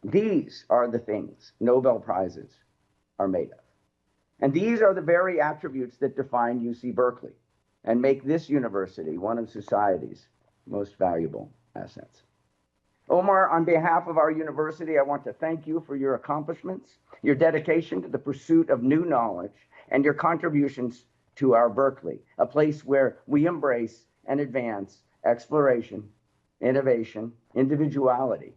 These are the things Nobel Prizes are made of. And these are the very attributes that define UC Berkeley and make this university one of society's most valuable assets. Omar, on behalf of our university, I want to thank you for your accomplishments, your dedication to the pursuit of new knowledge, and your contributions to our Berkeley, a place where we embrace and advance exploration, innovation, individuality,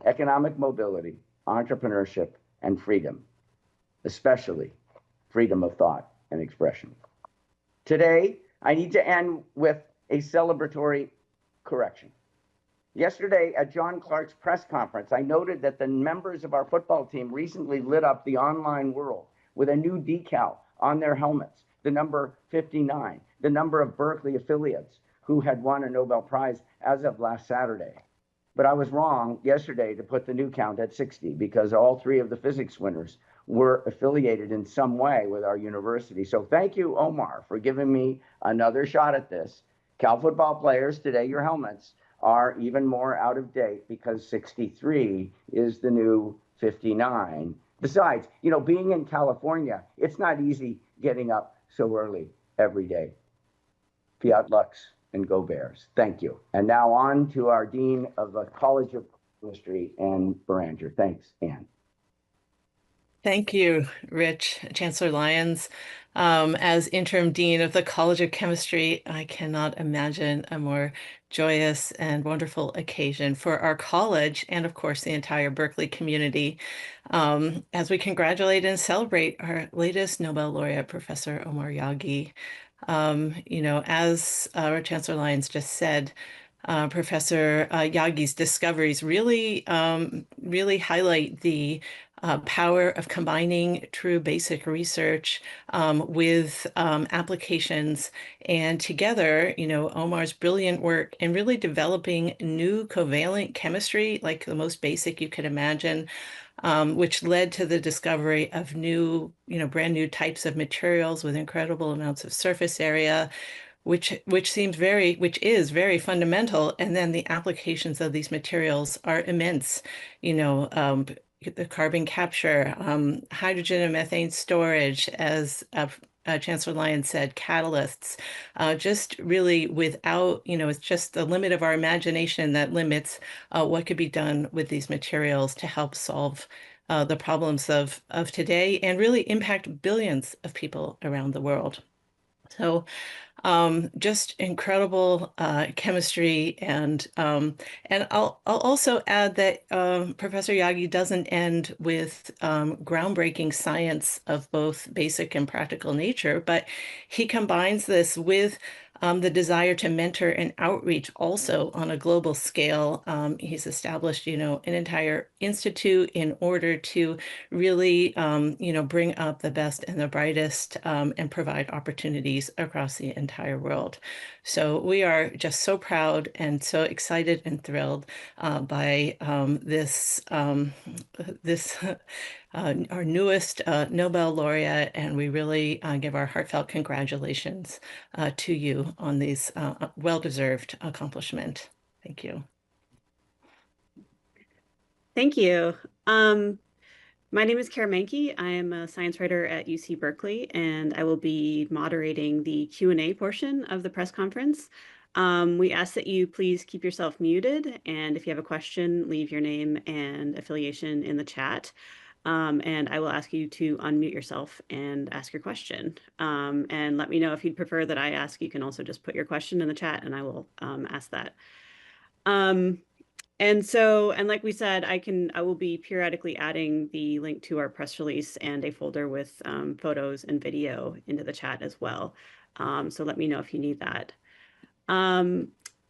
economic mobility, entrepreneurship, and freedom, especially freedom of thought and expression. Today, I need to end with a celebratory correction. Yesterday at John Clark's press conference, I noted that the members of our football team recently lit up the online world with a new decal on their helmets, the number 59, the number of Berkeley affiliates who had won a Nobel Prize as of last Saturday. But I was wrong yesterday to put the new count at 60 because all three of the physics winners were affiliated in some way with our university. So thank you, Omar, for giving me another shot at this. Cal football players, today your helmets are even more out of date because 63 is the new 59. Besides, you know, being in California, it's not easy getting up so early every day. Fiat Lux and go Bears. Thank you. And now on to our Dean of the College of Chemistry, Anne Beranger. Thanks, Anne. Thank you, Rich. Chancellor Lyons. As interim dean of the College of Chemistry, I cannot imagine a more joyous and wonderful occasion for our college and, of course, the entire Berkeley community as we congratulate and celebrate our latest Nobel laureate, Professor Omar Yaghi. You know, as our Chancellor Lyons just said, Professor Yaghi's discoveries really highlight the power of combining true basic research with applications. And together, you know, Omar's brilliant work in really developing new covalent chemistry, like the most basic you could imagine, which led to the discovery of new, you know, brand new types of materials with incredible amounts of surface area, which is very fundamental. And then the applications of these materials are immense, you know, the carbon capture, hydrogen and methane storage, as Chancellor Lyons said, catalysts, just really without, you know, it's just the limit of our imagination that limits what could be done with these materials to help solve the problems of today and really impact billions of people around the world. So just incredible chemistry, and I'll also add that Professor Yaghi doesn't end with groundbreaking science of both basic and practical nature, but he combines this with the desire to mentor and outreach also on a global scale. He's established, you know, an entire institute in order to really, you know, bring up the best and the brightest and provide opportunities across the entire world. So we are just so proud and so excited and thrilled by this our newest Nobel laureate, and we really give our heartfelt congratulations to you on these well-deserved accomplishment. Thank you. Thank you. My name is Kara Mankey. I am a science writer at UC Berkeley, and I will be moderating the Q&A portion of the press conference. We ask that you please keep yourself muted, and if you have a question, leave your name and affiliation in the chat. And I will ask you to unmute yourself and ask your question. And let me know if you'd prefer that I ask. You can also just put your question in the chat and I will ask that. And like we said, I will be periodically adding the link to our press release and a folder with photos and video into the chat as well. So let me know if you need that.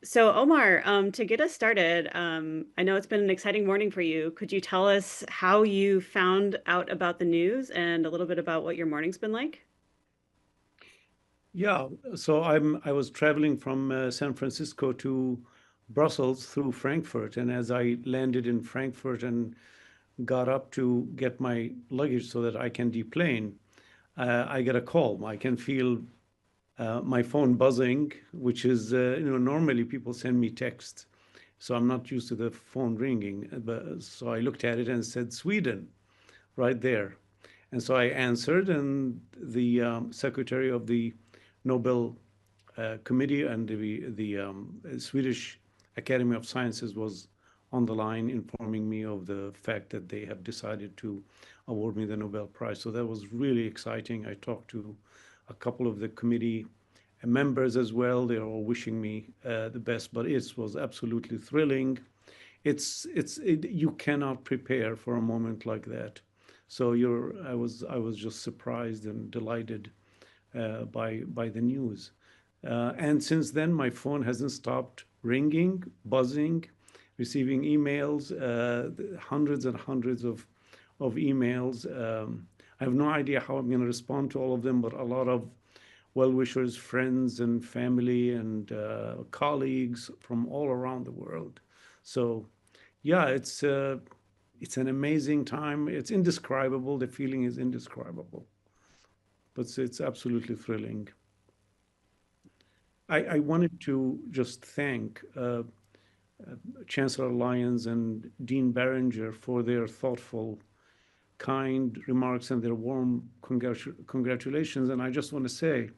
So Omar, to get us started, I know it's been an exciting morning for you. Could you tell us how you found out about the news and a little bit about what your morning's been like? Yeah, so I was traveling from San Francisco to Brussels through Frankfurt, and as I landed in Frankfurt and got up to get my luggage so that I can deplane, I get a call. I can feel my phone buzzing, which is, you know, normally people send me text. So I'm not used to the phone ringing. So I looked at it and said, Sweden, right there. And so I answered, and the secretary of the Nobel Committee and the Swedish Academy of Sciences was on the line informing me of the fact that they have decided to award me the Nobel Prize. So that was really exciting. I talked to a couple of the committee members as well. They're all wishing me the best, but it was absolutely thrilling. You cannot prepare for a moment like that. So I was just surprised and delighted by the news. And since then, my phone hasn't stopped ringing, buzzing, receiving emails, hundreds and hundreds of emails. I have no idea how I'm going to respond to all of them, but a lot of well-wishers, friends and family and colleagues from all around the world. So yeah, it's an amazing time. It's indescribable. The feeling is indescribable, but it's absolutely thrilling. I wanted to just thank Chancellor Lyons and Dean Barringer for their thoughtful, kind remarks and their warm congratulations. And I just want to say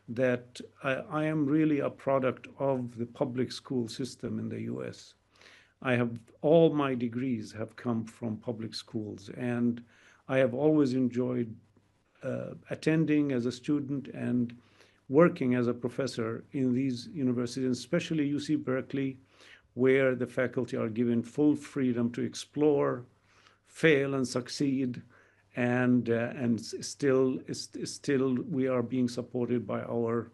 that I am really a product of the public school system in the US. All my degrees have come from public schools, and I have always enjoyed attending as a student and working as a professor in these universities, especially UC Berkeley, where the faculty are given full freedom to explore, fail, and succeed, and still we are being supported by our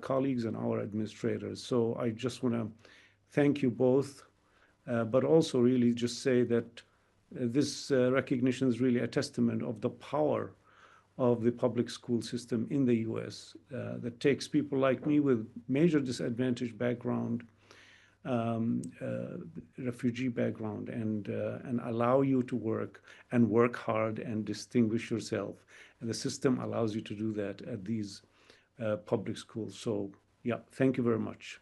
colleagues and our administrators. So I just want to thank you both, but also really just say that this recognition is really a testament of the power of the public school system in the US that takes people like me with major disadvantaged background, refugee background, and allow you to work hard and distinguish yourself. And the system allows you to do that at these public schools. So yeah, thank you very much.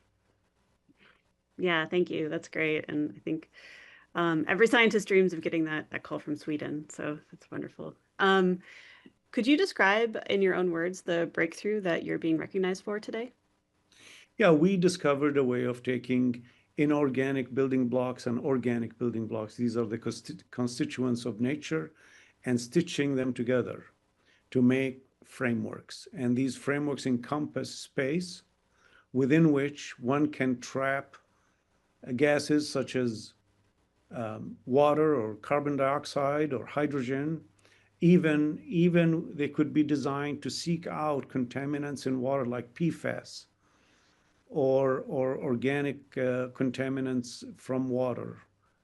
Yeah, thank you. That's great. And I think every scientist dreams of getting that call from Sweden. So that's wonderful. Could you describe in your own words the breakthrough that you're being recognized for today? Yeah, we discovered a way of taking inorganic building blocks and organic building blocks. These are the constituents of nature, and stitching them together to make frameworks. And these frameworks encompass space within which one can trap gases such as water or carbon dioxide or hydrogen. Even they could be designed to seek out contaminants in water like PFAS or organic contaminants from water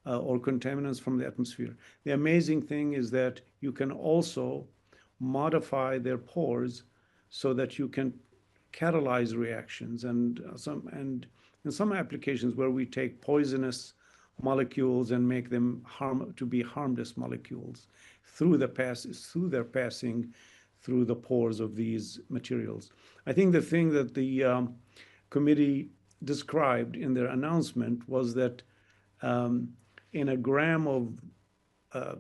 or contaminants from the atmosphere. The amazing thing is that you can also modify their pores so that you can catalyze reactions, and in some applications where we take poisonous molecules and make them harmless molecules through their passing through the pores of these materials. I think the thing that the committee described in their announcement was that in a gram of a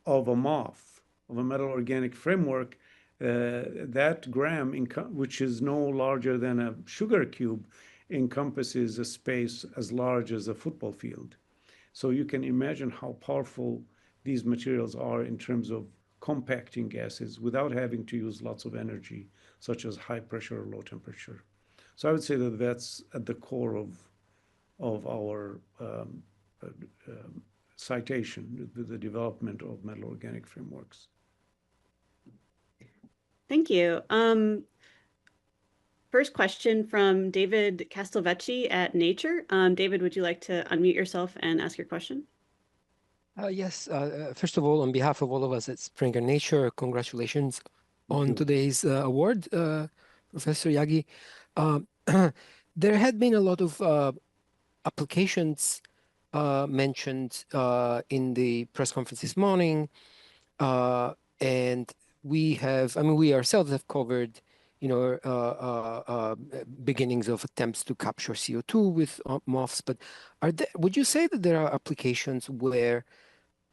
MOF, of a metal organic framework, that gram, which is no larger than a sugar cube, encompasses a space as large as a football field. So you can imagine how powerful these materials are in terms of compacting gases without having to use lots of energy, such as high pressure or low temperature. So I would say that that's at the core of our citation, the development of metal organic frameworks. Thank you. First question from David Castelvecchi at Nature. David, would you like to unmute yourself and ask your question? Yes. First of all, on behalf of all of us at Springer Nature, congratulations on today's award, Professor Yaghi. There had been a lot of applications mentioned in the press conference this morning, and we ourselves have covered beginnings of attempts to capture CO2 with MOFs. But would you say that there are applications where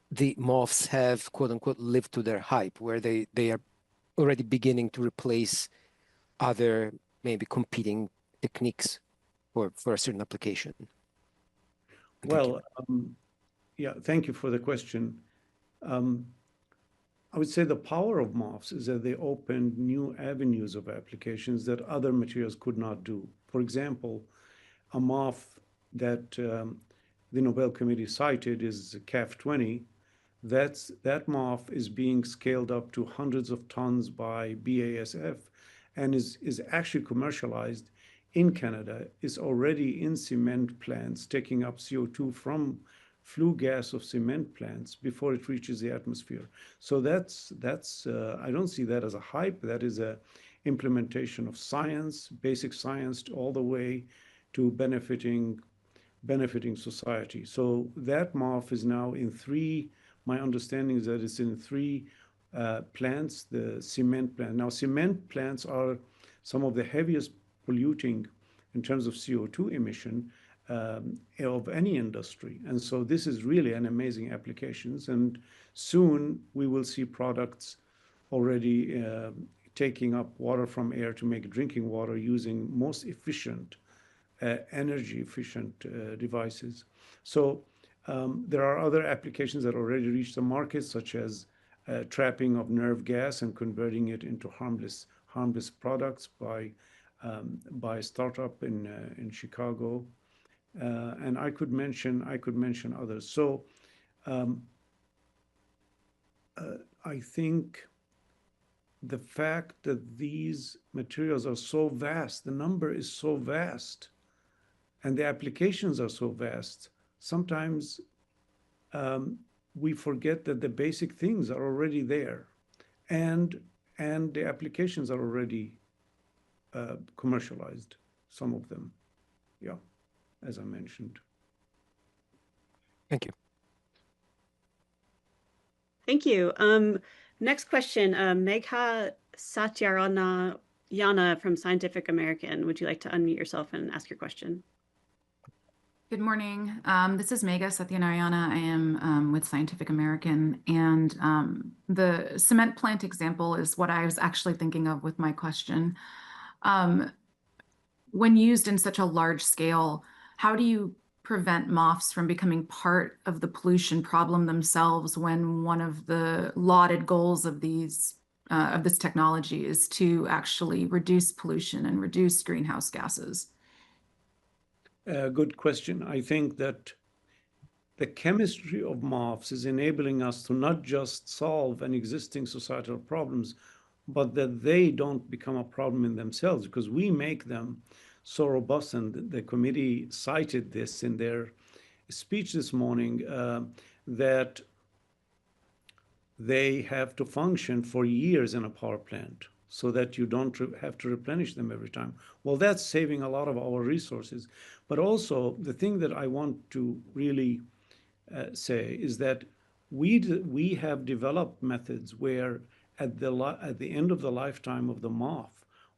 the MOFs have, quote unquote, lived to their hype, where they are already beginning to replace other maybe competing techniques for a certain application? Thank you. Well, yeah, thank you for the question. I would say the power of MOFs is that they opened new avenues of applications that other materials could not do. For example, a MOF that the Nobel Committee cited is CAF20. That MOF is being scaled up to hundreds of tons by BASF and is actually commercialized in Canada, is already in cement plants, taking up CO2 from flue gas of cement plants before it reaches the atmosphere. So that's I don't see that as a hype. That is a implementation of science, basic science, all the way to benefiting society. So that MOF is now in three. My understanding is that it's in three plants, the cement plant. Now, cement plants are some of the heaviest polluting in terms of CO2 emission of any industry. And so this is really an amazing applications. And soon we will see products already taking up water from air to make drinking water using most efficient, energy efficient devices. So there are other applications that already reached the market, such as trapping of nerve gas and converting it into harmless products by a startup in Chicago, and I could mention others. So I think the fact that these materials are so vast, the number is so vast, and the applications are so vast, sometimes we forget that the basic things are already there, and the applications are already commercialized, some of them, yeah, as I mentioned. Thank you. Thank you. Next question, Megha Satyarayana from Scientific American. Would you like to unmute yourself and ask your question? Good morning. This is Megha Satyarayana. I am with Scientific American, and the cement plant example is what I was actually thinking of with my question. When used in such a large scale, how do you prevent MOFs from becoming part of the pollution problem themselves when one of the lauded goals of this technology is to actually reduce pollution and reduce greenhouse gases? Good question. I think that the chemistry of MOFs is enabling us to not just solve an existing societal problems, but that they don't become a problem in themselves, because we make them so robust. And the committee cited this in their speech this morning, that they have to function for years in a power plant so that you don't have to replenish them every time. Well, that's saving a lot of our resources. But also, the thing that I want to really say is that we have developed methods where at the end of the lifetime of the MOF,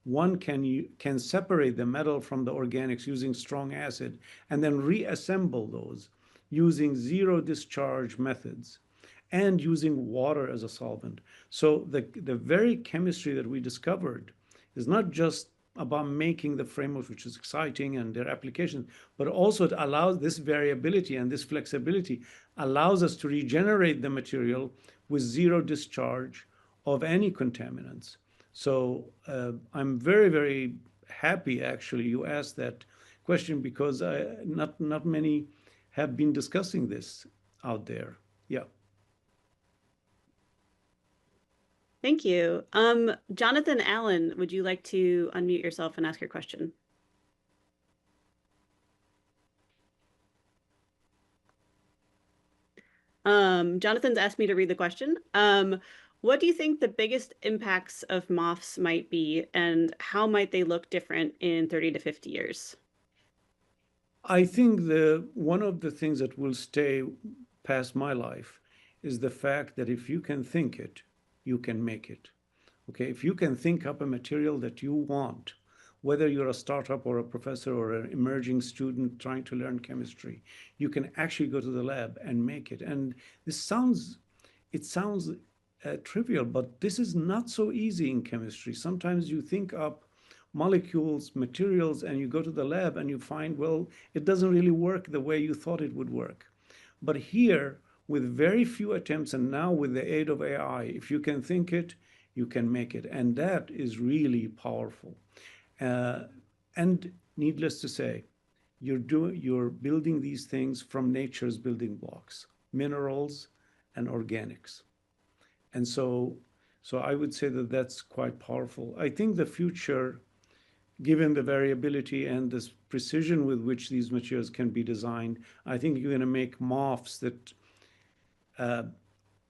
one can separate the metal from the organics using strong acid and then reassemble those using zero discharge methods and using water as a solvent. So the very chemistry that we discovered is not just about making the framework, which is exciting, and their application, but also it allows this variability and this flexibility allows us to regenerate the material with zero discharge of any contaminants. So I'm very, very happy, actually, you asked that question, because not many have been discussing this out there. Yeah. Thank you. Jonathan Allen, would you like to unmute yourself and ask your question? Jonathan's asked me to read the question. What do you think the biggest impacts of MOFs might be, and how might they look different in 30 to 50 years? I think one of the things that will stay past my life is the fact that if you can think it, you can make it. Okay, if you can think up a material that you want, whether you're a startup or a professor or an emerging student trying to learn chemistry, you can actually go to the lab and make it. And it sounds trivial, but this is not so easy in chemistry. Sometimes you think up molecules, materials, and you go to the lab and you find, well, it doesn't really work the way you thought it would work. But here, with very few attempts, and now with the aid of AI, if you can think it, you can make it. And that is really powerful. And needless to say, you're building these things from nature's building blocks, minerals and organics. And so I would say that that's quite powerful. I think the future, given the variability and this precision with which these materials can be designed, I think you're going to make MOFs that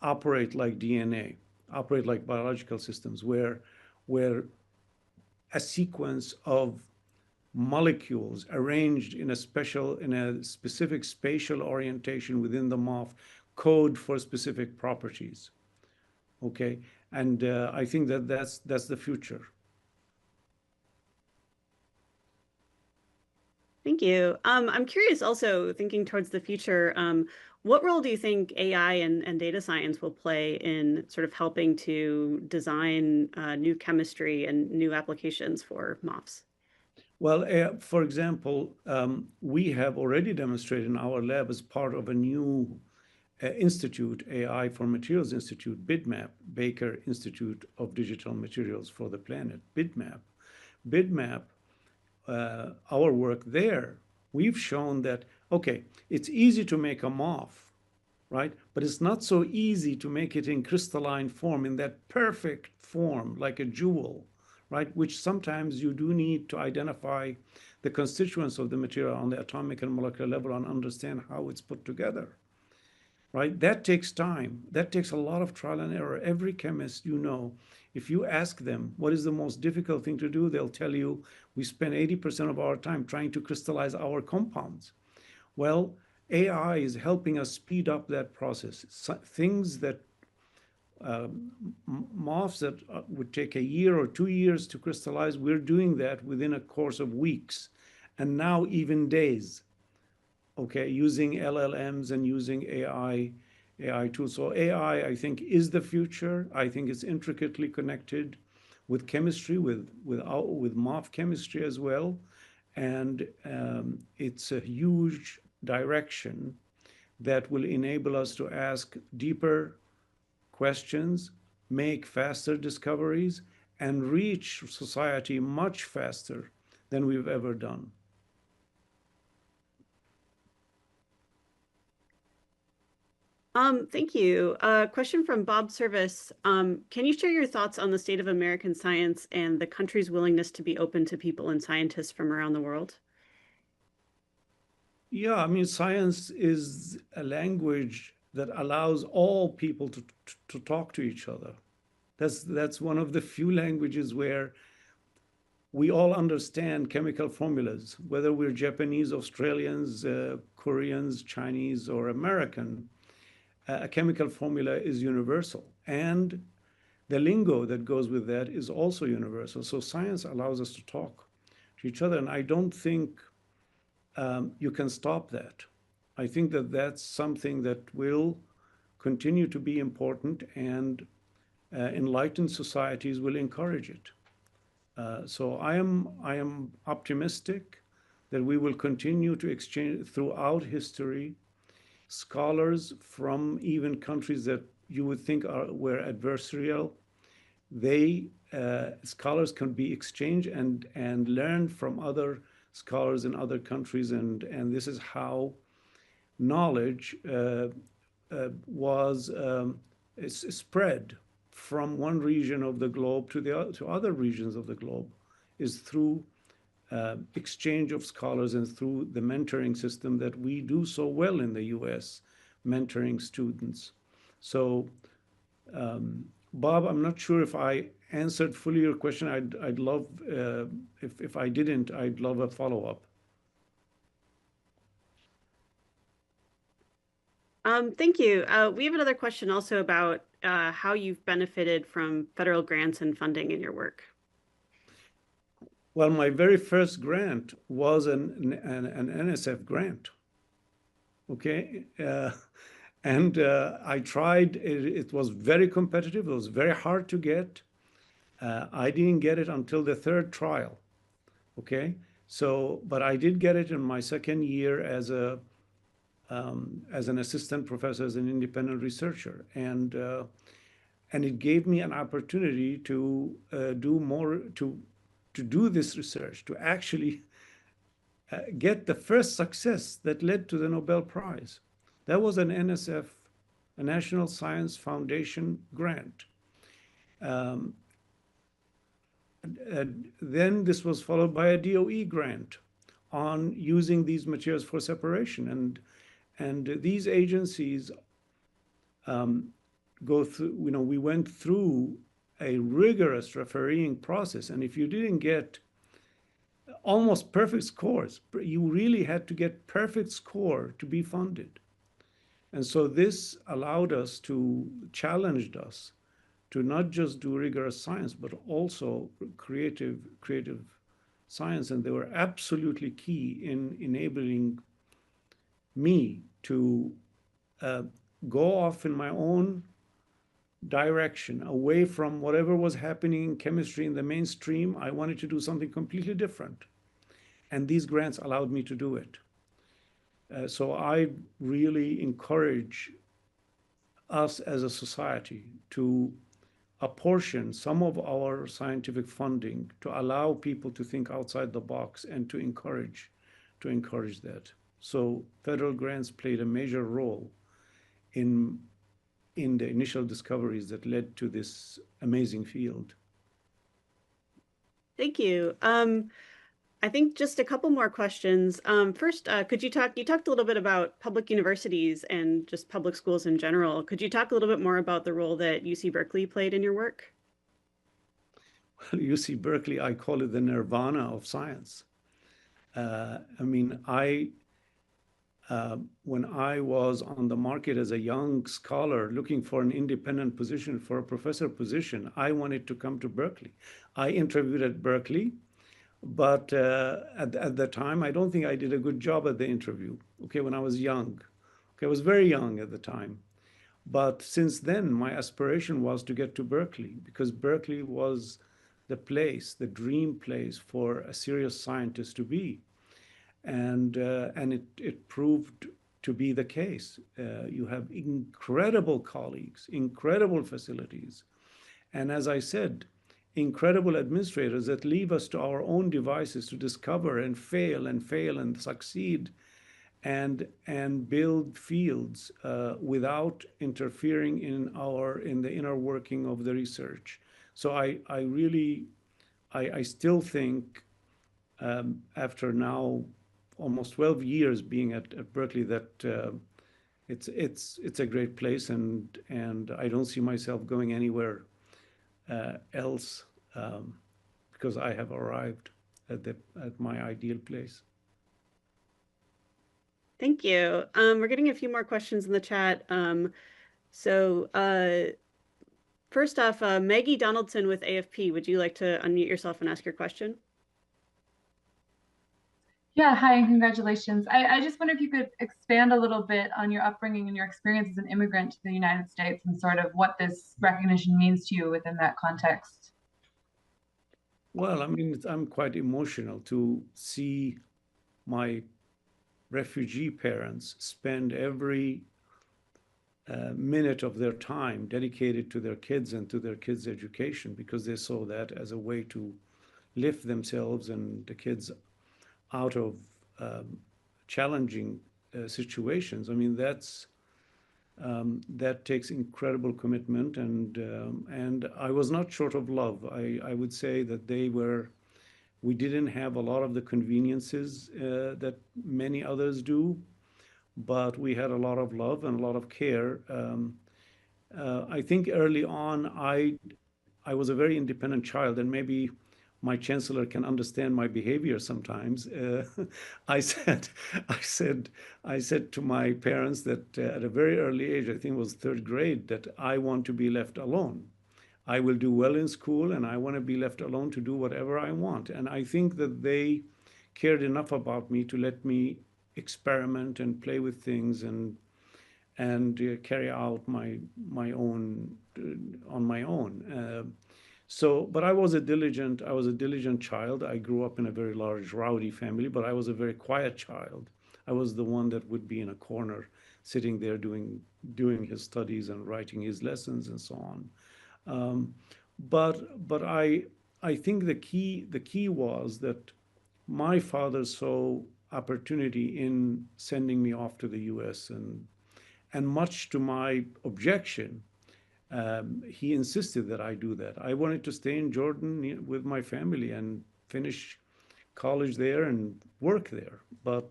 operate like DNA, operate like biological systems, where a sequence of molecules arranged in a specific spatial orientation within the MOF code for specific properties. Okay, and I think that that's the future. Thank you. I'm curious also, thinking towards the future, what role do you think AI and data science will play in sort of helping to design new chemistry and new applications for MOFs? Well, for example, we have already demonstrated in our lab as part of a new institute, AI for Materials Institute, BIDMAP, Baker Institute of Digital Materials for the Planet, BIDMAP. BIDMAP, our work there, we've shown that, okay, it's easy to make a MOF, right? But it's not so easy to make it in crystalline form, in that perfect form, like a jewel, right? Which sometimes you do need to identify the constituents of the material on the atomic and molecular level and understand how it's put together, right? That takes time. That takes a lot of trial and error. Every chemist, if you ask them what is the most difficult thing to do, they'll tell you, we spend 80% of our time trying to crystallize our compounds. Well, AI is helping us speed up that process. Things that MOFs that would take a year or 2 years to crystallize, we're doing that within a course of weeks, and now even days. Okay, using LLMs and using AI tools. So AI, I think, is the future. I think it's intricately connected with chemistry, with MOF chemistry as well, and it's a huge direction that will enable us to ask deeper questions, make faster discoveries, and reach society much faster than we've ever done. Thank you. Question from Bob Service. Can you share your thoughts on the state of American science and the country's willingness to be open to people and scientists from around the world? Yeah, I mean, science is a language that allows all people to talk to each other. That's one of the few languages where we all understand chemical formulas, whether we're Japanese, Australians, Koreans, Chinese, or American. A chemical formula is universal, and the lingo that goes with that is also universal. So science allows us to talk to each other, and I don't think you can stop that. I think that that's something that will continue to be important, and enlightened societies will encourage it. So I am optimistic that we will continue to exchange throughout history scholars from even countries that you would think were adversarial. Scholars can be exchanged and learn from other scholars in other countries, and this is how knowledge was spread from one region of the globe to other regions of the globe, is through exchange of scholars and through the mentoring system that we do so well in the US, mentoring students. So, Bob, I'm not sure if I answered fully your question. I'd love, if I didn't, I'd love a follow-up. Thank you. We have another question also about how you've benefited from federal grants and funding in your work. Well, my very first grant was an NSF grant. Okay. And I tried, it was very competitive. It was very hard to get. I didn't get it until the third trial. Okay. So, but I did get it in my second year as an assistant professor, as an independent researcher. And it gave me an opportunity to do more, to do this research, to actually get the first success that led to the Nobel Prize. That was an NSF, a National Science Foundation grant. Then this was followed by a DOE grant on using these materials for separation. And these agencies go through, we went through a rigorous refereeing process. And if you didn't get almost perfect scores, you really had to get perfect score to be funded. And so this allowed us to, challenged us to not just do rigorous science, but also creative science. And they were absolutely key in enabling me to go off in my own direction, away from whatever was happening in chemistry in the mainstream. I wanted to do something completely different. And these grants allowed me to do it. So I really encourage us as a society to apportion some of our scientific funding to allow people to think outside the box and to encourage that. So federal grants played a major role in the initial discoveries that led to this amazing field. Thank you. I think just a couple more questions. First, you talked a little bit about public universities and just public schools in general. Could you talk a little bit more about the role that UC Berkeley played in your work? Well, UC Berkeley, I call it the nirvana of science. When I was on the market as a young scholar looking for an independent position, for a professor position, I wanted to come to Berkeley. I interviewed at Berkeley. But at the time, I don't think I did a good job at the interview, okay, when I was young. Okay, I was very young at the time. But since then, my aspiration was to get to Berkeley, because Berkeley was the place, the dream place for a serious scientist to be. And it proved to be the case. You have incredible colleagues, incredible facilities. And as I said, incredible administrators that leave us to our own devices to discover and fail and succeed and build fields without interfering in the inner working of the research. So I still think after now almost 12 years being at Berkeley that it's a great place, and I don't see myself going anywhere else, because I have arrived at my ideal place. Thank you. We're getting a few more questions in the chat. First off, Maggie Donaldson with AFP, would you like to unmute yourself and ask your question? Yeah, hi, and congratulations. I just wonder if you could expand a little bit on your upbringing and your experience as an immigrant to the United States and sort of what this recognition means to you within that context. Well, I mean, I'm quite emotional to see my refugee parents spend every minute of their time dedicated to their kids and to their kids' education, because they saw that as a way to lift themselves and the kids out of challenging situations. I mean, that takes incredible commitment, and I was not short of love. I would say that we didn't have a lot of the conveniences that many others do, but we had a lot of love and a lot of care. I think early on, I was a very independent child, and maybe my chancellor can understand my behavior sometimes. I said, I said to my parents that at a very early age, I think it was third grade, that I want to be left alone. I will do well in school, and I want to be left alone to do whatever I want. And I think that they cared enough about me to let me experiment and play with things and carry out my own on my own. But I was a diligent child. I grew up in a very large, rowdy family, but I was a very quiet child. I was the one that would be in a corner, sitting there doing his studies and writing his lessons and so on. But I think the key was that my father saw opportunity in sending me off to the U.S. and much to my objection, he insisted that I do that. I wanted to stay in Jordan with my family and finish college there and work there. But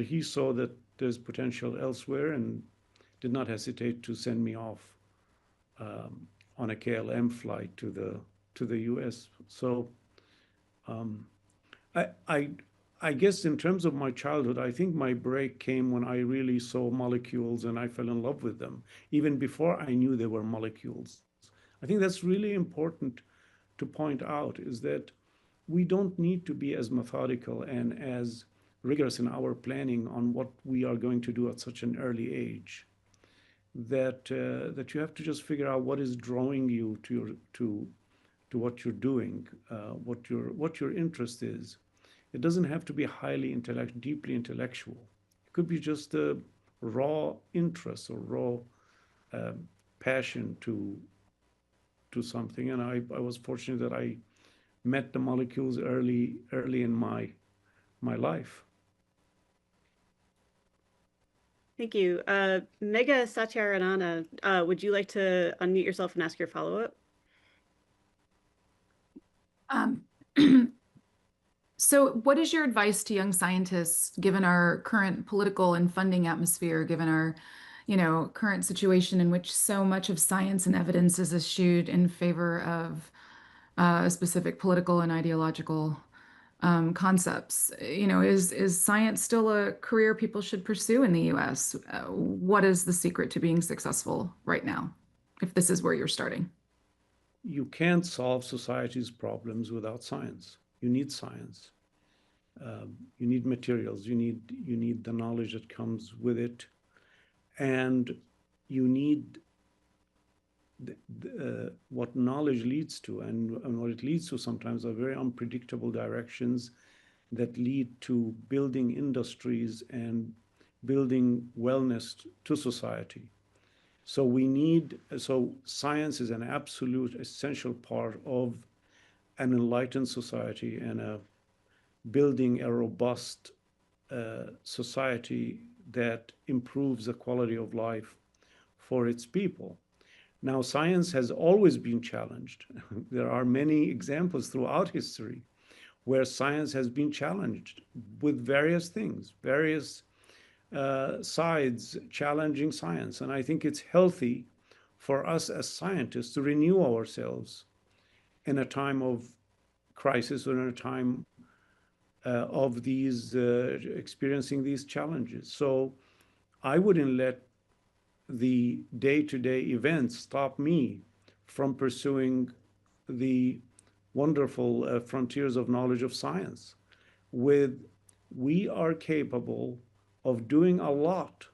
he saw that there's potential elsewhere and did not hesitate to send me off on a KLM flight to the U.S. So I guess in terms of my childhood, I think my break came when I really saw molecules and I fell in love with them, even before I knew they were molecules. I think that's really important to point out, is that we don't need to be as methodical and as rigorous in our planning on what we are going to do at such an early age. That you have to just figure out what is drawing you to what you're doing, what your interest is. It doesn't have to be deeply intellectual. It could be just a raw interest or raw passion to something. And I was fortunate that I met the molecules early in my life. Thank you. Megha Satyaranana, would you like to unmute yourself and ask your follow-up? So what is your advice to young scientists, given our current political and funding atmosphere, given our, current situation in which so much of science and evidence is eschewed in favor of specific political and ideological concepts? Is science still a career people should pursue in the U.S.? What is the secret to being successful right now, if this is where you're starting? You can't solve society's problems without science. You need science. You need materials. You need the knowledge that comes with it, and you need what knowledge leads to, and what it leads to sometimes are very unpredictable directions that lead to building industries and building wellness to society. So science is an absolute essential part of an enlightened society and building a robust society that improves the quality of life for its people. Now, science has always been challenged. There are many examples throughout history where science has been challenged with various things, various sides challenging science. And I think it's healthy for us as scientists to renew ourselves in a time of crisis or in a time of these experiencing these challenges. So I wouldn't let the day-to-day events stop me from pursuing the wonderful frontiers of knowledge of science. We are capable of doing a lot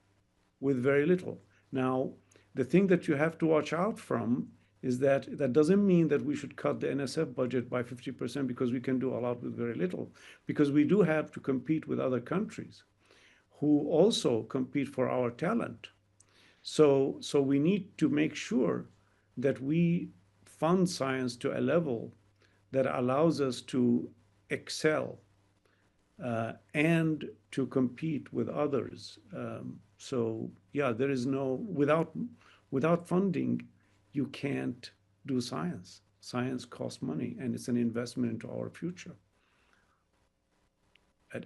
with very little. Now, the thing that you have to watch out from is that doesn't mean that we should cut the NSF budget by 50% because we can do a lot with very little, because we do have to compete with other countries who also compete for our talent. So we need to make sure that we fund science to a level that allows us to excel and to compete with others. So yeah, there is without funding, you can't do science. Science costs money, and it's an investment into our future.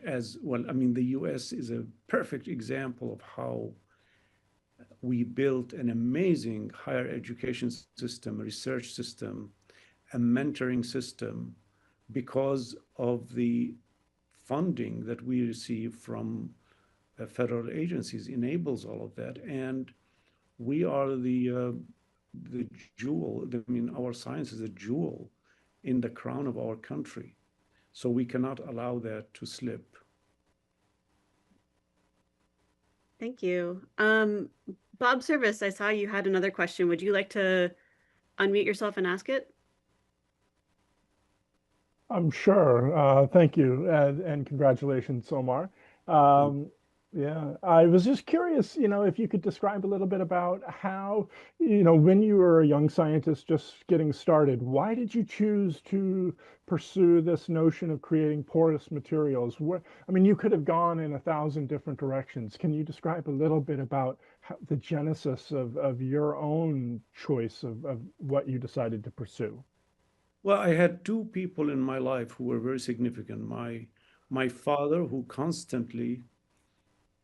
As well, I mean, the US is a perfect example of how we built an amazing higher education system, a research system, a mentoring system because of the funding that we receive from federal agencies enables all of that. And we are the jewel. I mean, our science is a jewel in the crown of our country. So we cannot allow that to slip. Thank you. Bob Service, I saw you had another question. Would you like to unmute yourself and ask it? I'm sure. Thank you, and congratulations, Omar. Yeah, I was just curious, if you could describe a little bit about how, when you were a young scientist just getting started, why did you choose to pursue this notion of creating porous materials? I mean, you could have gone in 1,000 different directions. Can you describe a little bit about the genesis of your own choice of what you decided to pursue? Well, I had two people in my life who were very significant. My father, who constantly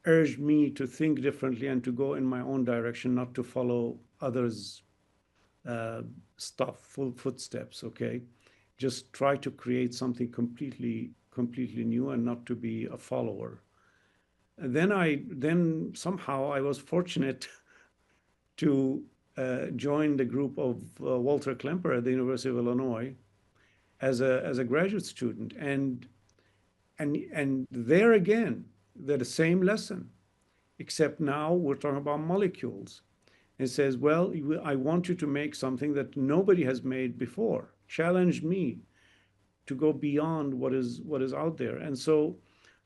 urged me to think differently and to go in my own direction, not to follow others' footsteps, okay? Just try to create something completely new and not to be a follower. And then somehow I was fortunate to join the group of Walter Klemper at the University of Illinois as a graduate student. And there again, they're the same lesson, except now we're talking about molecules. It says, well, I want you to make something that nobody has made before. Challenge me to go beyond what is out there. And so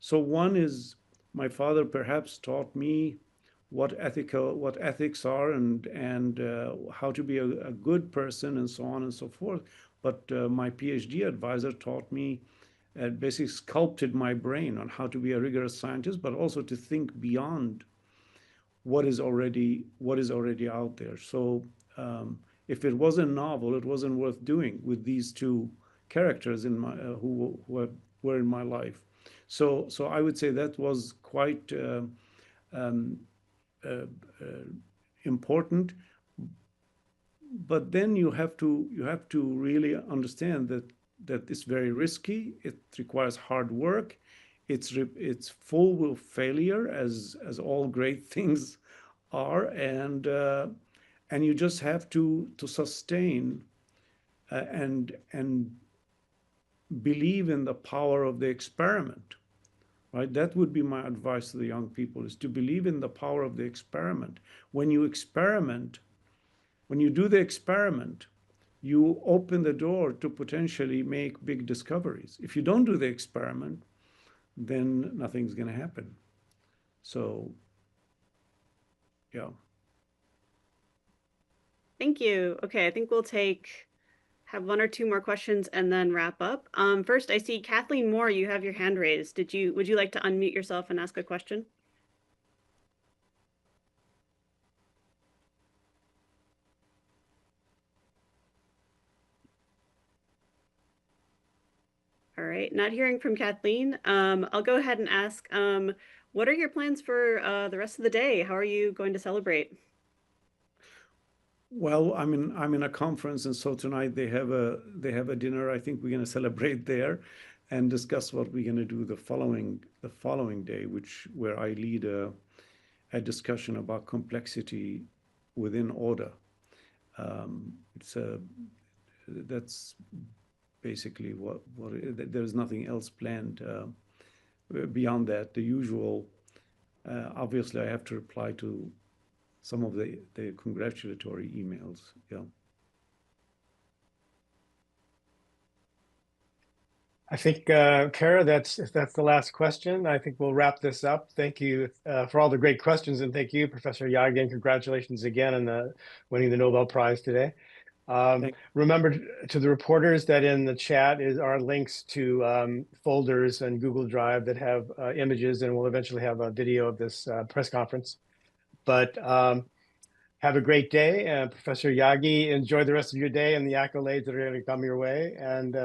one is, my father perhaps taught me what ethics are and how to be a good person and so on and so forth. But my PhD advisor taught me, basically sculpted my brain on how to be a rigorous scientist, but also to think beyond what is already out there. So if it wasn't novel, it wasn't worth doing with these two characters in my who were in my life. So I would say that was quite important. But then you have to really understand that it's very risky. It requires hard work. It's full of failure, as all great things are, and you just have to sustain and believe in the power of the experiment, right? That would be my advice to the young people: is to believe in the power of the experiment. When you experiment, when you do the experiment, you open the door to potentially make big discoveries. If you don't do the experiment, then nothing's going to happen. So, yeah. Thank you. Okay, I think we'll have one or two more questions and then wrap up. First, I see Kathleen Moore, you have your hand raised. Would you like to unmute yourself and ask a question? All right, not hearing from Kathleen. I'll go ahead and ask, what are your plans for the rest of the day? How are you going to celebrate? Well, I'm in a conference, and so tonight they have a dinner. I think we're going to celebrate there and discuss what we're going to do the following day, where I lead a discussion about complexity within order. That's basically what there's nothing else planned beyond that. The usual, obviously I have to reply to some of the congratulatory emails. Yeah. I think, Kara, if that's the last question, I think we'll wrap this up. Thank you for all the great questions, and thank you, Professor Yaghi, and congratulations again on winning the Nobel Prize today. Remember to the reporters that in the chat are links to folders and Google Drive that have images, and we'll eventually have a video of this press conference. But have a great day. Professor Yaghi, enjoy the rest of your day and the accolades that are going to come your way, and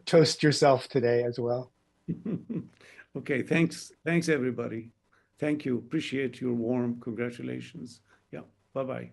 toast yourself today as well. Okay, thanks everybody. Thank you. Appreciate your warm congratulations. Yeah, bye-bye.